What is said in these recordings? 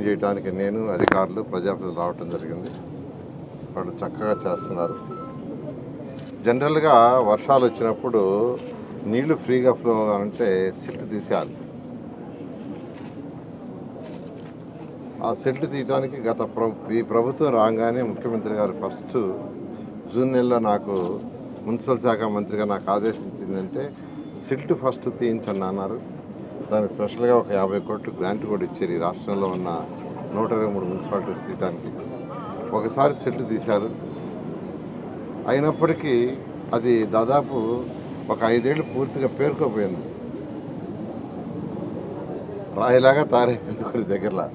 చేయడానికి నేను అధికారులు ప్రజాప్రతినిధులు రావటం జరిగింది. వాళ్ళు చక్కగా చేస్తున్నారు. జనరల్గా వర్షాలు వచ్చినప్పుడు నీళ్లు ఫ్రీగా ఫ్లో అంటే సిల్ట్ తీసేయాలి. ఆ సిల్ట్ తీయడానికి ఈ ప్రభుత్వం రాగానే ముఖ్యమంత్రి గారు ఫస్ట్ జూన్ నెలలో నాకు మున్సిపల్ శాఖ మంత్రిగా నాకు ఆదేశించిందంటే సిల్ట్ ఫస్ట్ తీయించండి అన్నారు. దానికి స్పెషల్గా ఒక 50 కోట్లు గ్రాంట్ కూడా ఇచ్చారు. ఈ రాష్ట్రంలో ఉన్న 123 మున్సిపాలిటీస్ తీయడానికి ఒకసారి సిల్ట్ తీశారు. అయినప్పటికీ అది దాదాపు ఒక 5 ఏళ్ళు పూర్తిగా పేరుకోపోయింది, రాయిలాగా తయారైపోయింది కొన్ని దగ్గరలో.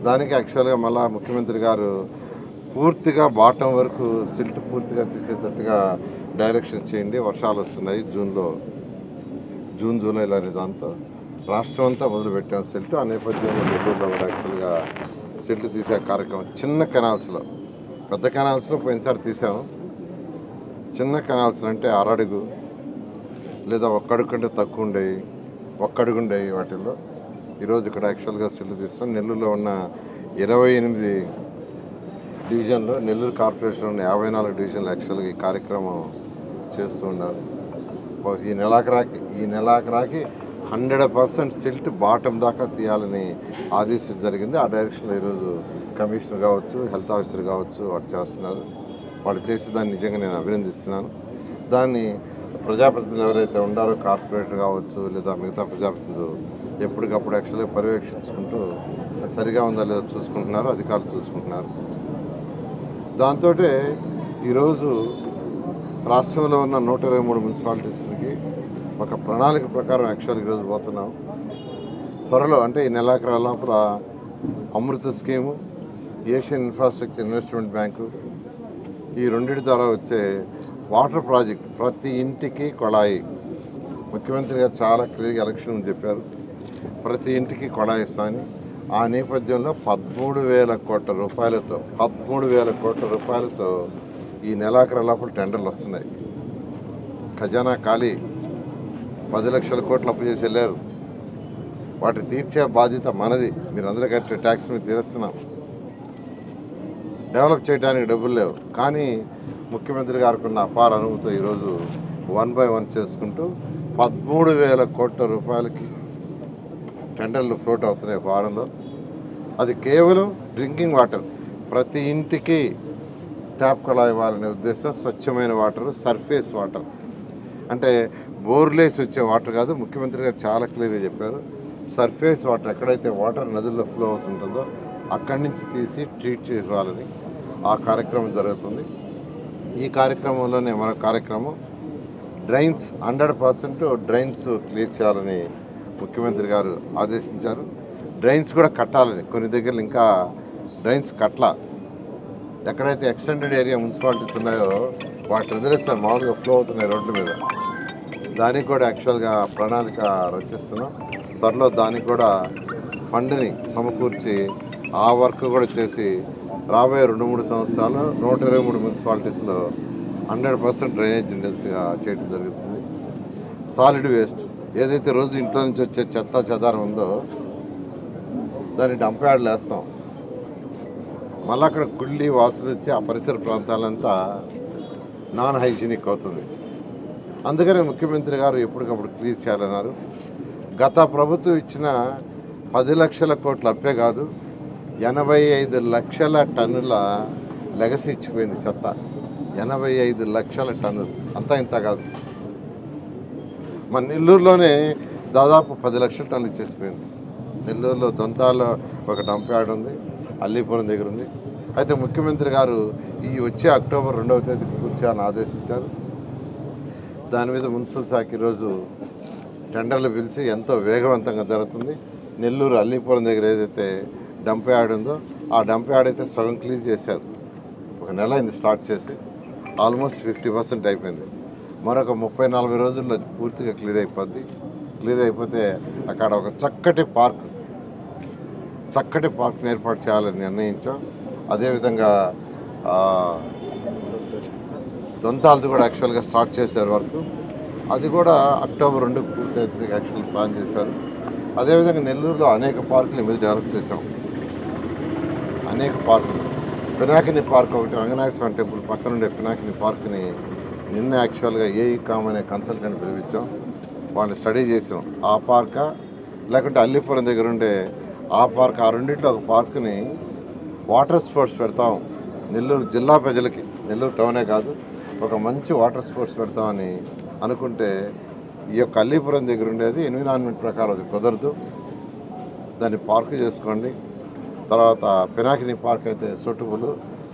దానికి యాక్చువల్గా మళ్ళా ముఖ్యమంత్రి గారు పూర్తిగా బాటం వరకు సిల్ట్ పూర్తిగా తీసేటట్టుగా డైరెక్షన్ చేయండి, వర్షాలు వస్తున్నాయి జూన్ జూలైలో అనే దాంతో రాష్ట్రం అంతా మొదలుపెట్టాం సిల్ట్. ఆ నేపథ్యంలో నెల్లూరులో కూడా యాక్చువల్గా సిల్ట్ తీసే కార్యక్రమం చిన్న కెనాల్స్లో, పెద్ద కెనాల్స్లో పోయినసారి తీసాము. చిన్న కెనాల్స్లో అంటే అరడుగు లేదా ఒక్కడుగు కంటే తక్కువ ఉండేవి, ఒక్కడుగు ఉండేవి వాటిల్లో ఈరోజు ఇక్కడ యాక్చువల్గా సిల్ట్ తీస్తాం. నెల్లూరులో ఉన్న 28 డివిజన్లో, నెల్లూరు కార్పొరేషన్లో ఉన్న 54 డివిజన్లు యాక్చువల్గా ఈ కార్యక్రమం చేస్తూ ఉన్నారు. ఈ నెలాఖరాకి 100% సిల్ట్ బాటం దాకా తీయాలని ఆదేశం జరిగింది. ఆ డైరెక్షన్లో ఈరోజు కమిషనర్ కావచ్చు, హెల్త్ ఆఫీసర్ కావచ్చు వాడు చేస్తున్నారు. వాళ్ళు చేసి దాన్ని నిజంగా నేను అభినందిస్తున్నాను. దాన్ని ప్రజాప్రతినిధులు ఎవరైతే ఉండారో కార్పొరేటర్ కావచ్చు లేదా మిగతా ప్రజాప్రతినిధులు ఎప్పటికప్పుడు యాక్చువల్గా పర్యవేక్షించుకుంటూ సరిగా ఉందా లేదా చూసుకుంటున్నారు, అధికారులు చూసుకుంటున్నారు. దాంతో ఈరోజు రాష్ట్రంలో ఉన్న 123 మున్సిపాలిటీస్కి ఒక ప్రణాళిక ప్రకారం యాక్చువల్గా ఈరోజు పోతున్నాం. త్వరలో అంటే ఈ నెలాఖరు లోపల Amrut scheme, Asian infrastructure investment bank ఈ రెండింటి ద్వారా వచ్చే వాటర్ ప్రాజెక్ట్ ప్రతి ఇంటికి కొళాయి. ముఖ్యమంత్రి గారు చాలా క్లియర్గా ఎలక్షన్ చెప్పారు, ప్రతి ఇంటికి కొళాయి ఇస్తామని. ఆ నేపథ్యంలో 13,000 కోట్ల రూపాయలతో ఈ నెలాఖరు లోపల టెండర్లు వస్తున్నాయి. ఖజానా ఖాళీ, 10 లక్షల కోట్లు అప్పు చేసి వెళ్ళారు. వాటి తీర్చే బాధ్యత మనది. మీరు అందరూ కట్టే ట్యాక్స్ మీద తీరుస్తున్నాం. డెవలప్ చేయడానికి డబ్బులు లేవు, కానీ ముఖ్యమంత్రి గారికి ఉన్న అపార అనుభూతితో ఈరోజు 1 by 1 చేసుకుంటూ 13,000 కోట్ల రూపాయలకి టెండర్లు ఫ్లోట్ అవుతున్నాయి వారంలో. అది కేవలం డ్రింకింగ్ వాటర్, ప్రతి ఇంటికి ట్యాప్ కొళాయి ఇవ్వాలనే ఉద్దేశం. స్వచ్ఛమైన వాటర్, సర్ఫేస్ వాటర్ అంటే బోర్లేసి వచ్చే వాటర్ కాదు. ముఖ్యమంత్రి గారు చాలా క్లియర్గా చెప్పారు, సర్ఫేస్ వాటర్ ఎక్కడైతే వాటర్ నదుల్లో ఫ్లో అవుతుంటుందో అక్కడి నుంచి తీసి ట్రీట్ చేసుకోవాలని ఆ కార్యక్రమం జరుగుతుంది. ఈ కార్యక్రమంలోనే మన కార్యక్రమం డ్రైన్స్ 100% డ్రైన్స్ క్లియర్ చేయాలని ముఖ్యమంత్రి గారు ఆదేశించారు. డ్రైన్స్ కూడా కట్టాలని, కొన్ని దగ్గరలు ఇంకా డ్రైన్స్ కట్ల. ఎక్కడైతే ఎక్స్టెండెడ్ ఏరియా మున్సిపాలిటీస్ ఉన్నాయో వాటిని వదిలేస్తారు, మామూలుగా ఫ్లో అవుతున్నాయి రోడ్ల మీద. దానికి కూడా యాక్చువల్గా ప్రణాళిక రచిస్తున్నాం. త్వరలో దానికి కూడా ఫండ్ని సమకూర్చి ఆ వర్క్ కూడా చేసి రాబోయే 2-3 సంవత్సరాలు 123 మున్సిపాలిటీస్లో 100% డ్రైనేజ్ ఉండేట్టుగా చేయడం జరుగుతుంది. సాలిడ్ వేస్ట్ ఏదైతే రోజు ఇంట్లో నుంచి వచ్చే చెత్త చెదారం ఉందో దాన్ని డంప్ యార్డ్లు వేస్తాం. మళ్ళీ అక్కడ కుళ్ళి వాసన వచ్చి ఆ పరిసర ప్రాంతాలంతా నాన్ హైజీనిక్ అవుతుంది. అందుకనే ముఖ్యమంత్రి గారు ఎప్పటికప్పుడు క్లియర్ చేయాలన్నారు. గత ప్రభుత్వం ఇచ్చిన 10 లక్షల కోట్ల అప్పే కాదు, 85 లక్షల టన్నుల లెగసీ ఇచ్చిపోయింది చెత్త. 85 లక్షల టన్నులు, అంతా ఇంత కాదు. మన నెల్లూరులోనే దాదాపు 10 లక్షల టన్నులు ఇచ్చేసిపోయింది. నెల్లూరులో దొంతాల్లో ఒక డంప్ యార్డ్ ఉంది, అల్లీపురం దగ్గర ఉంది. అయితే ముఖ్యమంత్రి గారు ఈ వచ్చే అక్టోబర్ 2వ తేదీకి పూర్తి చేయాలని ఆదేశించారు. దాని మీద మున్సిపల్ శాఖ ఈరోజు టెండర్లు పిలిచి ఎంతో వేగవంతంగా జరుగుతుంది. నెల్లూరు అల్లీపురం దగ్గర ఏదైతే డంప్ యార్డ్ ఉందో ఆ డంప్ యార్డ్ అయితే సగం క్లీన్ చేశారు. ఒక నెల అయింది స్టార్ట్ చేసి, ఆల్మోస్ట్ 50% అయిపోయింది. మరొక 30-40 రోజుల్లో పూర్తిగా క్లియర్ అయిపోద్ది. క్లియర్ అయిపోతే అక్కడ ఒక చక్కటి పార్క్ని ఏర్పాటు చేయాలని నిర్ణయించాం. అదేవిధంగా దొంతాలది కూడా యాక్చువల్గా స్టార్ట్ చేశారు వర్క్. అది కూడా అక్టోబర్ 2 పూర్తి యాక్చువల్ ప్లాన్ చేశారు. అదేవిధంగా నెల్లూరులో అనేక పార్కులు మీద డెవలప్ చేసాం. అనేక పార్కులు, పినాకిని పార్క్ ఒకటి, రంగనాథ స్వామి టెంపుల్ పక్కన ఉండే పినాకిని పార్క్ని నిన్న యాక్చువల్గా ఏఈకామ్ అనే కన్సల్టెంట్ పిలిపించాం. వాళ్ళని స్టడీ చేసాం. ఆ పార్కా లేకుంటే అల్లిపురం దగ్గర ఉండే ఆ పార్క్, ఆ రెండింటిలో ఒక పార్కుని వాటర్ స్పోర్ట్స్ పెడతాం నెల్లూరు జిల్లా ప్రజలకి, నెల్లూరు టౌనే కాదు, ఒక మంచి వాటర్ స్పోర్ట్స్ పెడతామని అనుకుంటే ఈ యొక్క అల్లీపురం దగ్గర ఉండేది ఎన్విరాన్మెంట్ ప్రకారం అది కుదరదు, దాన్ని పార్క్ చేసుకోండి. తర్వాత పినాకిని పార్క్ అయితే సూటబుల్,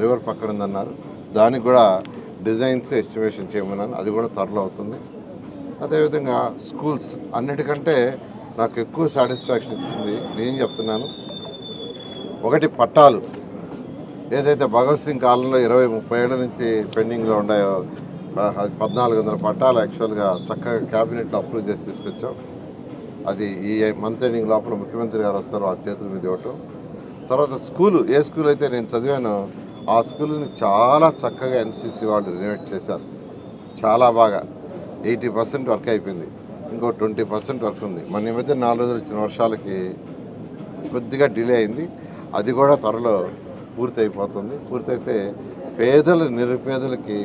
రివర్ పక్కన ఉందన్నారు. దానికి కూడా డిజైన్స్ ఎస్టిమేషన్ చేయమన్నాను, అది కూడా త్వరలో అవుతుంది. అదేవిధంగా స్కూల్స్ అన్నిటికంటే నాకు ఎక్కువ సాటిస్ఫాక్షన్ ఇచ్చింది, నేను చెప్తున్నాను, ఒకటి పట్టాలు. ఏదైతే భగత్ సింగ్ కాలంలో 20-30 ఏళ్ళ నుంచి పెండింగ్లో ఉన్నాయో 1400 పట్టాలు యాక్చువల్గా చక్కగా క్యాబినెట్లో అప్రూవ్ చేసి తీసుకొచ్చాం. అది ఈ మంత్ ఎండింగ్ లోపల ముఖ్యమంత్రి గారు వస్తారు, వాళ్ళ చేతుల మీద ఇవ్వటం. తర్వాత స్కూలు, ఏ స్కూల్ అయితే నేను చదివానో ఆ స్కూల్ని చాలా చక్కగా ఎన్సీసీ వాళ్ళు రినోవేట్ చేశారు. చాలా బాగా 80% వర్క్ అయిపోయింది, ఇంకో 20% వర్క్ ఉంది. మన ఈ మధ్య 4 రోజులు ఇచ్చిన వర్షాలకి కొద్దిగా డిలే అయింది, అది కూడా త్వరలో పూర్తి అయిపోతుంది. పూర్తయితే పేదలు నిరుపేదలకి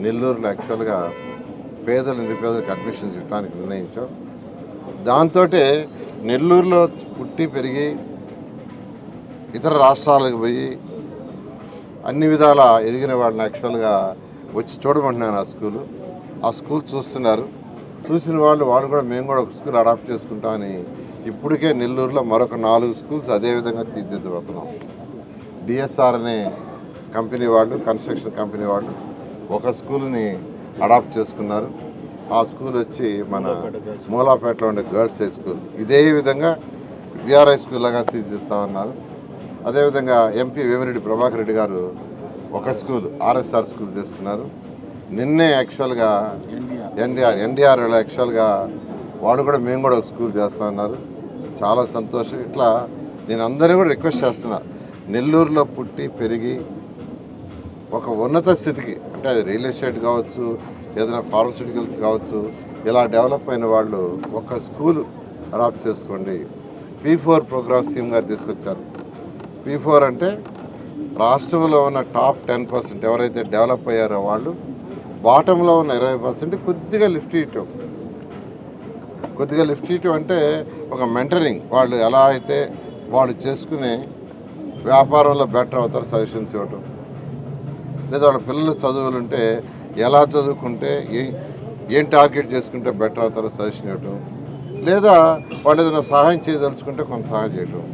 నెల్లూరులో యాక్చువల్గా నిరుపేదలకు అడ్మిషన్స్ ఇవ్వడానికి నిర్ణయించాం. దాంతో నెల్లూరులో పుట్టి పెరిగి ఇతర రాష్ట్రాలకు పోయి అన్ని విధాలా ఎదిగిన వాళ్ళని యాక్చువల్గా వచ్చి చూడమంటున్నాను. ఆ స్కూల్ చూస్తున్నారు. చూసిన వాళ్ళు కూడా మేము కూడా ఒక స్కూల్ అడాప్ట్ చేసుకుంటామని ఇప్పటికే నెల్లూరులో మరొక 4 స్కూల్స్ అదేవిధంగా తీర్చిదిద్దుతున్నాం. డిఎస్ఆర్ అనే కంపెనీ వాళ్ళు, కన్స్ట్రక్షన్ కంపెనీ వాళ్ళు ఒక స్కూల్ని అడాప్ట్ చేసుకున్నారు. ఆ స్కూల్ వచ్చి మన మూలాపేటలో ఉండే గర్ల్స్ హై స్కూల్. ఇదే విధంగా విఆర్ఐ స్కూల్ లాగా తీర్చిదిస్తామన్నారు. అదేవిధంగా ఎంపీ వేమిరెడ్డి ప్రభాకర్ రెడ్డి గారు ఒక స్కూల్ ఆర్ఎస్ఆర్ స్కూల్ తీసుకున్నారు. నిన్నే యాక్చువల్గా ఎన్డీఆర్ యాక్చువల్గా వాడు కూడా మేము కూడా ఒక స్కూల్ చేస్తామన్నారు. చాలా సంతోషం. ఇట్లా నేను అందరినీ కూడా రిక్వెస్ట్ చేస్తున్నా, నెల్లూరులో పుట్టి పెరిగి ఒక ఉన్నత స్థితికి, అంటే అది రియల్ ఎస్టేట్ కావచ్చు, ఏదైనా ఫార్మస్యూటికల్స్ కావచ్చు, ఇలా డెవలప్ అయిన వాళ్ళు ఒక స్కూల్ అడాప్ట్ చేసుకోండి. P4 ప్రోగ్రామ్ స్కీమ్ గారు తీసుకొచ్చారు. P4 అంటే రాష్ట్రంలో ఉన్న టాప్ 10% ఎవరైతే డెవలప్ అయ్యారో వాళ్ళు, బాటంలో ఉన్న 20% కొద్దిగా లిఫ్ట్ ఇవ్వటం అంటే ఒక మెంటరింగ్. వాళ్ళు ఎలా అయితే వాళ్ళు చేసుకునే వ్యాపారంలో బెటర్ అవుతారు సజెషన్స్ ఇవ్వటం, లేదా వాళ్ళ పిల్లలు చదువులుంటే ఎలా చదువుకుంటే ఏం టార్గెట్ చేసుకుంటే బెటర్ అవుతారో సజెషన్ ఇవ్వటం, లేదా వాళ్ళు ఏదైనా సహాయం చేయదలుచుకుంటే కొంత సహాయం చేయటం.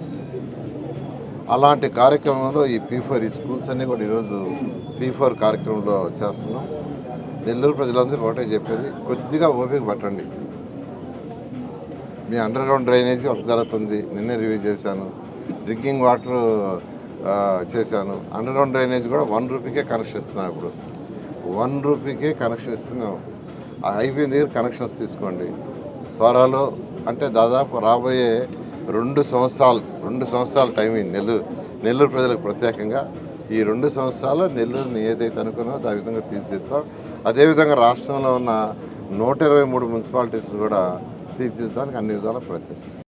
అలాంటి కార్యక్రమంలో ఈ P4 ఈ స్కూల్స్ అన్నీ కూడా ఈరోజు P4 కార్యక్రమంలో చేస్తున్నాం. నెల్లూరు ప్రజలందరికీ ఒకటే చెప్పేది, కొద్దిగా ఓపిక పట్టండి. మీ అండర్ గ్రౌండ్ డ్రైనేజీ ఒక జరుగుతుంది, నిన్నే రివ్యూ చేశాను. డ్రింకింగ్ వాటర్ చేశాను. అండర్ గ్రౌండ్ డ్రైనేజ్ కూడా 1 రూపీకే కనెక్షన్ ఇస్తున్నాం. ఇప్పుడు 1 రూపీకే కనెక్షన్ ఇస్తున్నాం. అయిపోయిన దగ్గర కనెక్షన్స్ తీసుకోండి త్వరలో. అంటే దాదాపు రాబోయే 2 సంవత్సరాలు టైం నెల్లూరు ప్రజలకు ప్రత్యేకంగా. ఈ 2 సంవత్సరాలు నెల్లూరుని ఏదైతే అనుకున్నామో ఆ విధంగా తీర్చిదిద్దాం. అదేవిధంగా రాష్ట్రంలో ఉన్న 123 మున్సిపాలిటీస్ని కూడా తీర్చిదిద్దడానికి అన్ని విధాలా ప్రయత్నిస్తాం.